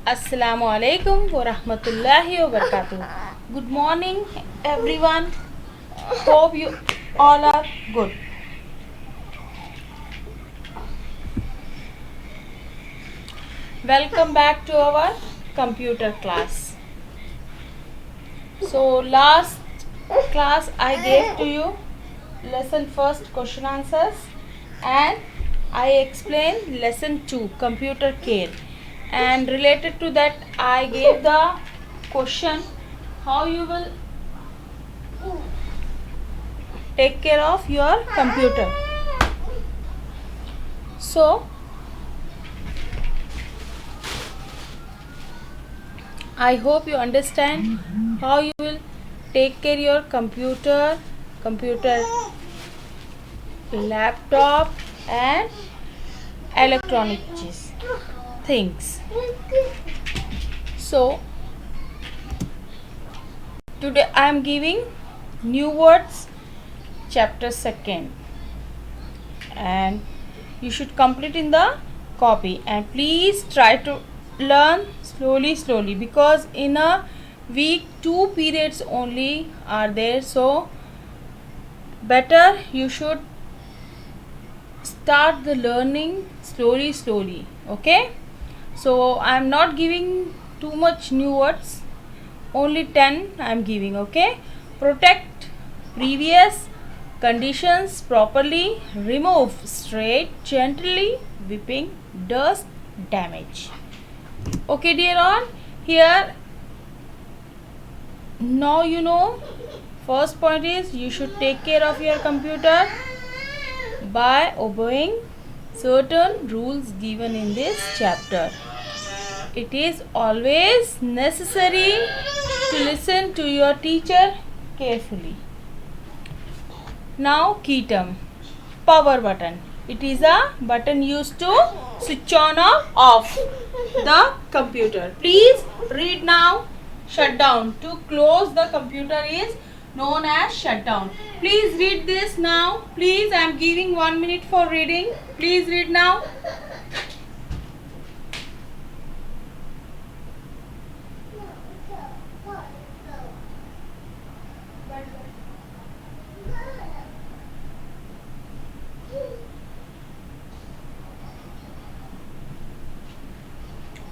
Assalamu alaikum wa rahmatullahi wa barakatuh. Good morning, everyone. Hope you all are good. Welcome back to our computer class. So, last class I gave to you lesson first question answers, and I explained lesson 2 computer care, and related to that I gave the question how you will take care of your computer. So I hope you understand how you will take care your computer, laptop and electronic things. So today I am giving new words chapter 2nd, and you should complete in the copy, and please try to learn slowly because in a week 2 periods only are there, so better you should start the learning slowly. Okay, so I am not giving too much new words, only 10 I am giving. Okay, protect previous conditions properly, remove straight gently, whipping dust damage. Okay dear all, here now you know first point is you should take care of your computer by obeying certain rules given in this chapter. It is always necessary to listen to your teacher carefully. Now key term, power button. It is a button used to switch on or off the computer. Please read now. Shutdown. To close the computer is known as shutdown. Please read this now. Please, I am giving 1 minute for reading. Please read now.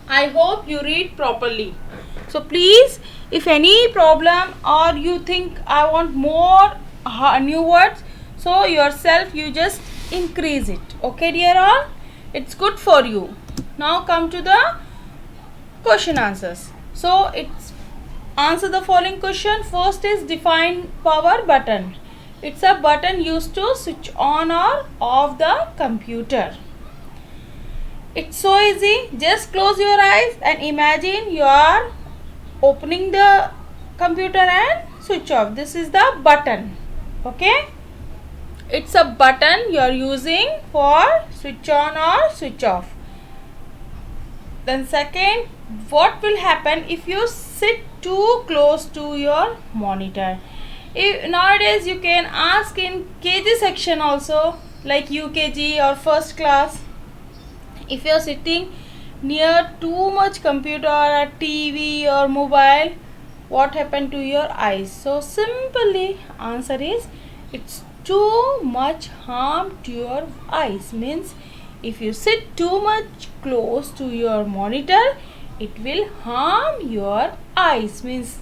I hope you read properly. So please, if any problem or you think I want more new words, so yourself you just increase it. Okay dear all, it's good for you. Now come to the question answers. So it's answer the following question. First is define power button. It's a button used to switch on or off the computer. It's so easy. Just close your eyes and imagine you are opening the computer and switch off. This is the button. Okay, it's a button you are using for switch on or switch off. Then second, what will happen if you sit too close to your monitor? Nowadays you can ask in KG section also, like UKG or first class, if you are sitting near too much computer or TV or mobile, what happened to your eyes? So simply answer is it's too much harm to your eyes. Means if you sit too much close to your monitor, it will harm your eyes. Means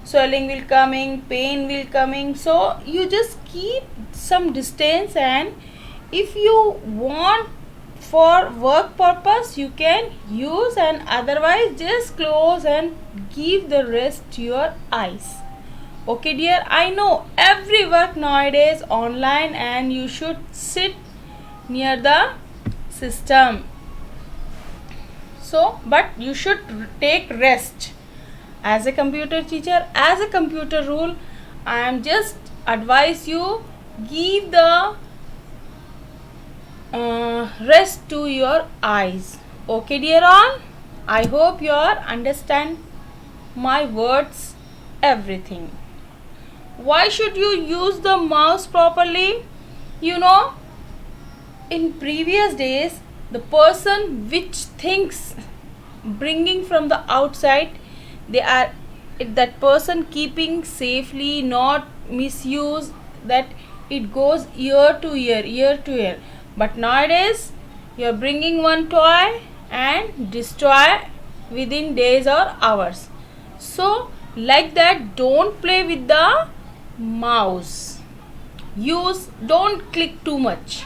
swelling will coming, pain will coming. So you just keep some distance, and if you want for work purpose you can use, and otherwise just close and give the rest to your eyes. Okay dear, I know every work nowadays online and you should sit near the system, so but you should take rest. As a computer teacher, as a computer rule, I am just advise you give the rest to your eyes. Okay dear all, I hope you are understand my words everything. Why should you use the mouse properly? You know, in previous days the person which thinks bringing from the outside, they are that person keeping safely, not misuse, that it goes year to year. But nowadays you are bringing one toy and destroy within days or hours. So like that, don't play with the mouse. Don't click too much.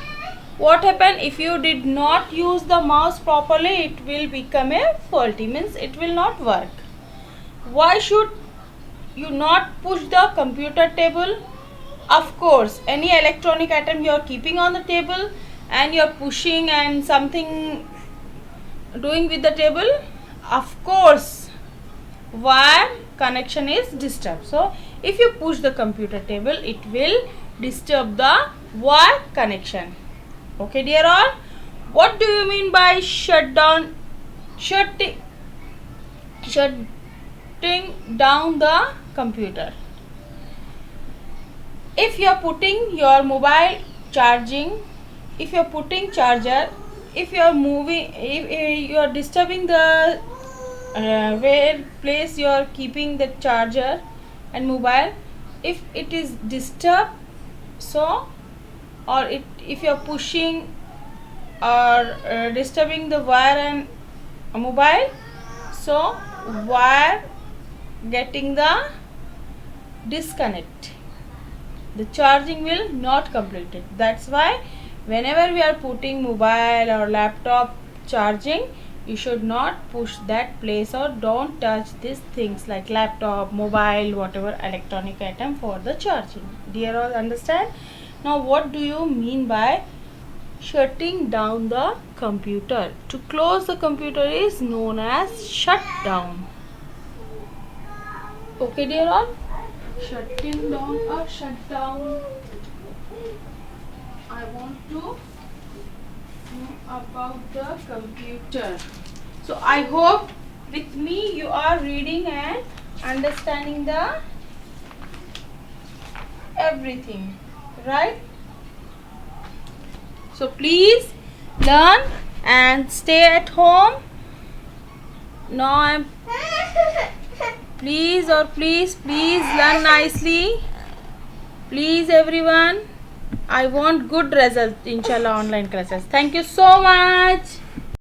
What happen if you did not use the mouse properly? It will become a faulty, means it will not work. Why should you not push the computer table? Of course, any electronic item you are keeping on the table and you are pushing and something doing with the table, of course wire connection is disturbed. So if you push the computer table, it will disturb the wire connection. Okay dear all, what do you mean by shutting down the computer? If you are putting your mobile charging, if you are putting charger, if you are moving, if you are disturbing the where place you are keeping the charger and mobile, if it is disturbed, so or if you are pushing or disturbing the wire and mobile, so wire getting the disconnect, the charging will not complete it. That's why whenever we are putting mobile or laptop charging, you should not push that place or don't touch these things like laptop, mobile, whatever electronic item for the charging. Dear all, understand? Now what do you mean by shutting down the computer? To close the computer is known as shut down. Okay dear all, shutting down or shut down. I want to know about the computer. So I hope with me you are reading and understanding the everything, right? So please learn and stay at home. Now please learn nicely. Please everyone, I want good results inshallah online classes. Thank you so much.